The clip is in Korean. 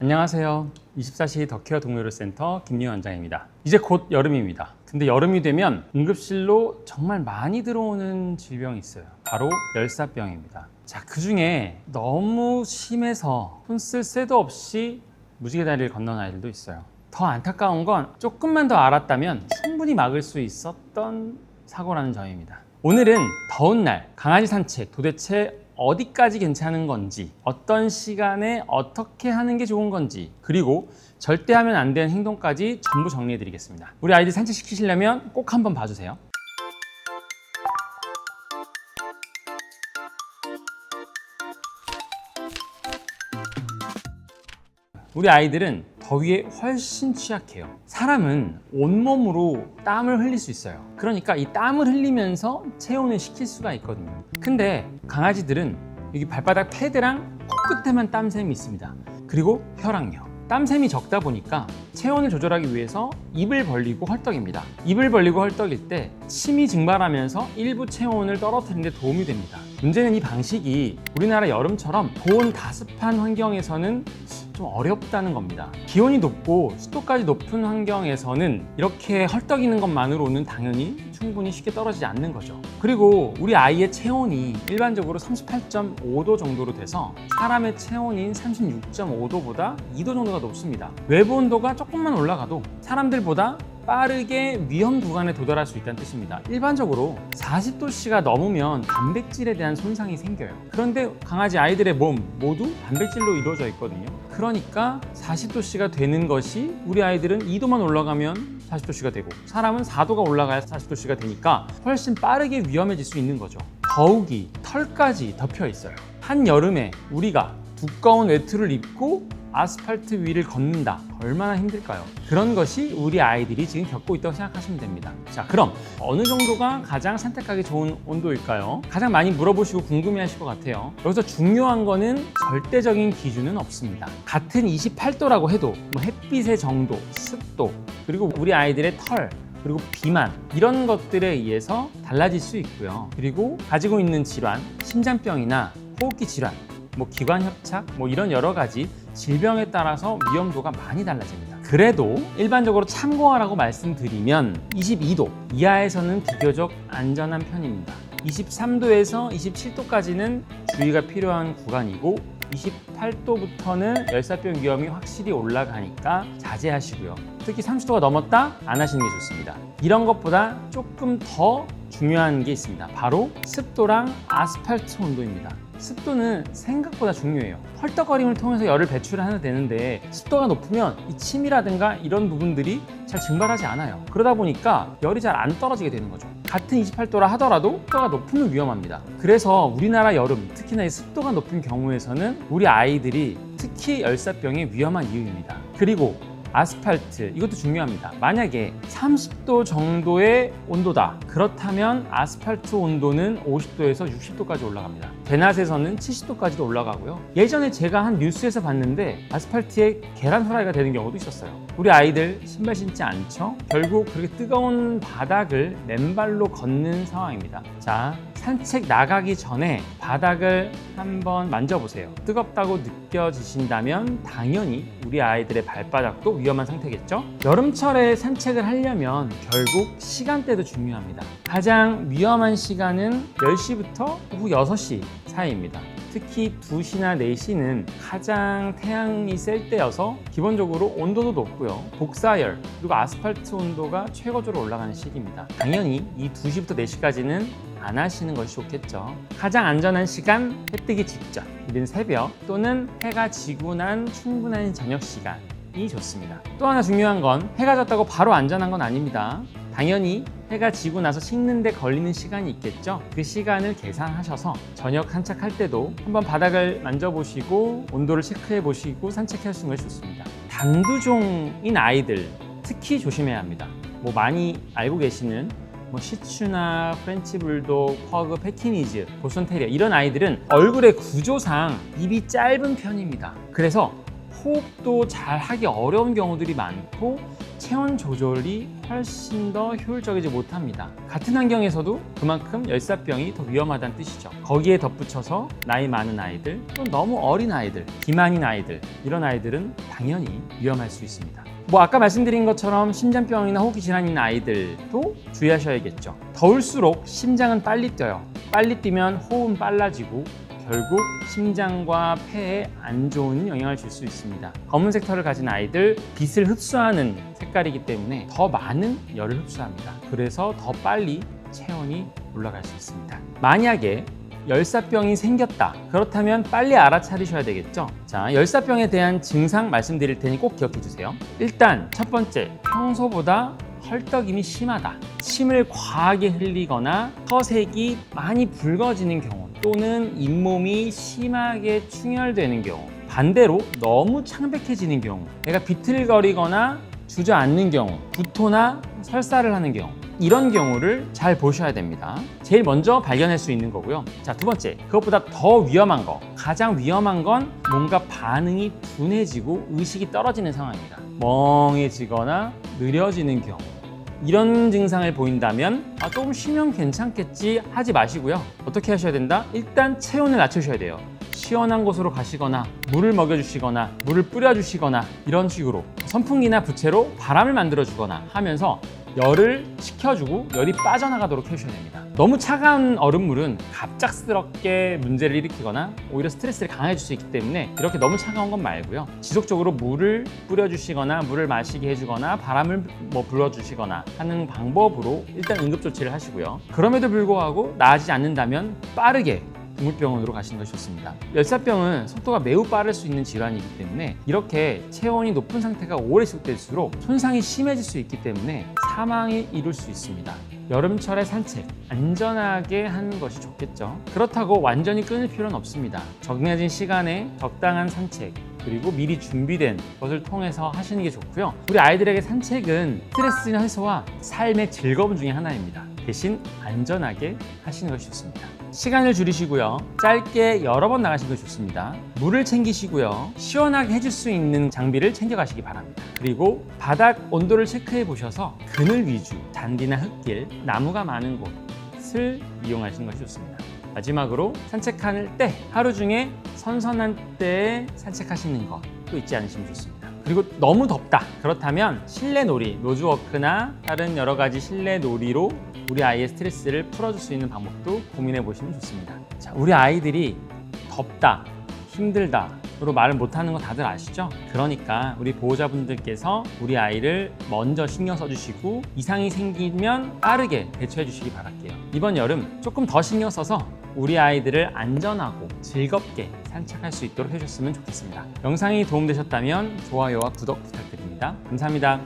안녕하세요. 24시 더케어 동료의료센터 김유현 원장입니다. 이제 곧 여름입니다. 근데 여름이 되면 응급실로 정말 많이 들어오는 질병이 있어요. 바로 열사병입니다. 자, 그 중에 너무 심해서 손 쓸 새도 없이 무지개 다리를 건넌 아이들도 있어요. 더 안타까운 건 조금만 더 알았다면 충분히 막을 수 있었던 사고라는 점입니다. 오늘은 더운 날 강아지 산책 도대체 어디까지 괜찮은 건지, 어떤 시간에 어떻게 하는 게 좋은 건지, 그리고 절대 하면 안 되는 행동까지 전부 정리해 드리겠습니다. 우리 아이들 산책시키시려면 꼭 한번 봐주세요. 우리 아이들은 더위에 훨씬 취약해요. 사람은 온몸으로 땀을 흘릴 수 있어요. 그러니까 이 땀을 흘리면서 체온을 식힐 수가 있거든요. 근데 강아지들은 여기 발바닥 패드랑 코끝에만 땀샘이 있습니다. 그리고 혀랑요. 땀샘이 적다 보니까 체온을 조절하기 위해서 입을 벌리고 헐떡입니다. 입을 벌리고 헐떡일 때 침이 증발하면서 일부 체온을 떨어뜨리는 데 도움이 됩니다. 문제는 이 방식이 우리나라 여름처럼 고온 다습한 환경에서는 좀 어렵다는 겁니다. 기온이 높고 습도까지 높은 환경에서는 이렇게 헐떡이는 것만으로는 당연히 충분히 쉽게 떨어지지 않는 거죠. 그리고 우리 아이의 체온이 일반적으로 38.5도 정도로 돼서 사람의 체온인 36.5도보다 2도 정도가 높습니다. 외부 온도가 조금만 올라가도 사람들보다 빠르게 위험 구간에 도달할 수 있다는 뜻입니다. 일반적으로 40도씨가 넘으면 단백질에 대한 손상이 생겨요. 그런데 강아지 아이들의 몸 모두 단백질로 이루어져 있거든요. 그러니까 40도씨가 되는 것이 우리 아이들은 2도만 올라가면 40도씨가 되고 사람은 4도가 올라가야 40도씨가 되니까 훨씬 빠르게 위험해질 수 있는 거죠. 더욱이 털까지 덮여 있어요. 한여름에 우리가 두꺼운 외투를 입고 아스팔트 위를 걷는다. 얼마나 힘들까요? 그런 것이 우리 아이들이 지금 겪고 있다고 생각하시면 됩니다. 자, 그럼 어느 정도가 가장 산책하기 좋은 온도일까요? 가장 많이 물어보시고 궁금해하실 것 같아요. 여기서 중요한 거는 절대적인 기준은 없습니다. 같은 28도라고 해도 햇빛의 정도, 습도, 그리고 우리 아이들의 털, 그리고 비만 이런 것들에 의해서 달라질 수 있고요. 그리고 가지고 있는 질환, 심장병이나 호흡기 질환, 기관협착, 이런 여러 가지 질병에 따라서 위험도가 많이 달라집니다. 그래도 일반적으로 참고하라고 말씀드리면 22도 이하에서는 비교적 안전한 편입니다. 23도에서 27도까지는 주의가 필요한 구간이고 28도부터는 열사병 위험이 확실히 올라가니까 자제하시고요. 특히 30도가 넘었다? 안 하시는 게 좋습니다. 이런 것보다 조금 더 중요한 게 있습니다. 바로 습도랑 아스팔트 온도입니다. 습도는 생각보다 중요해요. 헐떡거림을 통해서 열을 배출하면 되는데 습도가 높으면 이 침이라든가 이런 부분들이 잘 증발하지 않아요. 그러다 보니까 열이 잘 안 떨어지게 되는 거죠. 같은 28도라 하더라도 습도가 높으면 위험합니다. 그래서 우리나라 여름, 특히나 이 습도가 높은 경우에서는 우리 아이들이 특히 열사병의 위험한 이유입니다. 그리고 아스팔트, 이것도 중요합니다. 만약에 30도 정도의 온도다. 그렇다면 아스팔트 온도는 50도에서 60도까지 올라갑니다. 대낮에서는 70도까지도 올라가고요. 예전에 제가 한 뉴스에서 봤는데 아스팔트에 계란 후라이가 되는 경우도 있었어요. 우리 아이들 신발 신지 않죠? 결국 그렇게 뜨거운 바닥을 맨발로 걷는 상황입니다. 자, 산책 나가기 전에 바닥을 한번 만져보세요. 뜨겁다고 느껴지신다면 당연히 우리 아이들의 발바닥도 위험한 상태겠죠? 여름철에 산책을 하려면 결국 시간대도 중요합니다. 가장 위험한 시간은 10시부터 오후 6시 사이입니다. 특히 2시나 4시는 가장 태양이 셀 때여서 기본적으로 온도도 높고요. 복사열, 그리고 아스팔트 온도가 최고조로 올라가는 시기입니다. 당연히 이 2시부터 4시까지는 안 하시는 것이 좋겠죠. 가장 안전한 시간, 해 뜨기 직전, 이른 새벽 또는 해가 지고 난 충분한 저녁 시간이 좋습니다. 또 하나 중요한 건 해가 졌다고 바로 안전한 건 아닙니다. 당연히 해가 지고 나서 식는 데 걸리는 시간이 있겠죠. 그 시간을 계산하셔서 저녁 산책할 때도 한번 바닥을 만져보시고 온도를 체크해 보시고 산책하시는 것이 좋습니다. 단두종인 아이들 특히 조심해야 합니다. 많이 알고 계시는 시츄나 프렌치 불독, 퍼그, 패키니즈, 보스턴 테리어 이런 아이들은 얼굴의 구조상 입이 짧은 편입니다. 그래서 호흡도 잘 하기 어려운 경우들이 많고 체온 조절이 훨씬 더 효율적이지 못합니다. 같은 환경에서도 그만큼 열사병이 더 위험하다는 뜻이죠. 거기에 덧붙여서 나이 많은 아이들, 또 너무 어린 아이들, 비만인 아이들, 이런 아이들은 당연히 위험할 수 있습니다. 아까 말씀드린 것처럼 심장병이나 호흡기 질환이 있는 아이들도 주의하셔야겠죠. 더울수록 심장은 빨리 뛰어요. 빨리 뛰면 호흡은 빨라지고 결국 심장과 폐에 안 좋은 영향을 줄 수 있습니다. 검은색 털을 가진 아이들, 빛을 흡수하는 색깔이기 때문에 더 많은 열을 흡수합니다. 그래서 더 빨리 체온이 올라갈 수 있습니다. 만약에 열사병이 생겼다. 그렇다면 빨리 알아차리셔야 되겠죠. 자, 열사병에 대한 증상 말씀드릴 테니 꼭 기억해 주세요. 일단 첫 번째, 평소보다 헐떡임이 심하다. 침을 과하게 흘리거나 혀색이 많이 붉어지는 경우, 또는 잇몸이 심하게 충혈되는 경우, 반대로 너무 창백해지는 경우, 애가 비틀거리거나 주저앉는 경우, 구토나 설사를 하는 경우, 이런 경우를 잘 보셔야 됩니다. 제일 먼저 발견할 수 있는 거고요. 자, 두 번째, 그것보다 더 위험한 거, 가장 위험한 건 뭔가 반응이 둔해지고 의식이 떨어지는 상황입니다. 멍해지거나 느려지는 경우, 이런 증상을 보인다면 조금 쉬면 괜찮겠지 하지 마시고요. 어떻게 하셔야 된다? 일단 체온을 낮추셔야 돼요. 시원한 곳으로 가시거나 물을 먹여주시거나 물을 뿌려주시거나 이런 식으로 선풍기나 부채로 바람을 만들어주거나 하면서 열을 식혀주고 열이 빠져나가도록 해주셔야 됩니다. 너무 차가운 얼음물은 갑작스럽게 문제를 일으키거나 오히려 스트레스를 강화해 줄 수 있기 때문에 이렇게 너무 차가운 건 말고요. 지속적으로 물을 뿌려주시거나 물을 마시게 해주거나 바람을 불어주시거나 하는 방법으로 일단 응급조치를 하시고요. 그럼에도 불구하고 나아지지 않는다면 빠르게 동물병원으로 가시는 것이 좋습니다. 열사병은 속도가 매우 빠를 수 있는 질환이기 때문에 이렇게 체온이 높은 상태가 오래 지속될수록 손상이 심해질 수 있기 때문에 사망이 이룰 수 있습니다. 여름철에 산책, 안전하게 하는 것이 좋겠죠. 그렇다고 완전히 끊을 필요는 없습니다. 정해진 시간에 적당한 산책, 그리고 미리 준비된 것을 통해서 하시는 게 좋고요. 우리 아이들에게 산책은 스트레스 해소와 삶의 즐거움 중에 하나입니다. 대신 안전하게 하시는 것이 좋습니다. 시간을 줄이시고요. 짧게 여러 번 나가시는 것이 좋습니다. 물을 챙기시고요. 시원하게 해줄 수 있는 장비를 챙겨가시기 바랍니다. 그리고 바닥 온도를 체크해 보셔서 그늘 위주, 잔디나 흙길, 나무가 많은 곳을 이용하시는 것이 좋습니다. 마지막으로 산책할 때 하루 중에 선선한 때에 산책하시는 것도 잊지 않으시면 좋습니다. 그리고 너무 덥다. 그렇다면 실내 놀이, 노즈워크나 다른 여러 가지 실내 놀이로 우리 아이의 스트레스를 풀어줄 수 있는 방법도 고민해 보시면 좋습니다. 자, 우리 아이들이 덥다, 힘들다로 말을 못하는 거 다들 아시죠? 그러니까 우리 보호자분들께서 우리 아이를 먼저 신경 써주시고 이상이 생기면 빠르게 대처해 주시기 바랄게요. 이번 여름 조금 더 신경 써서 우리 아이들을 안전하고 즐겁게 산책할 수 있도록 해줬으면 좋겠습니다. 영상이 도움되셨다면 좋아요와 구독 부탁드립니다. 감사합니다.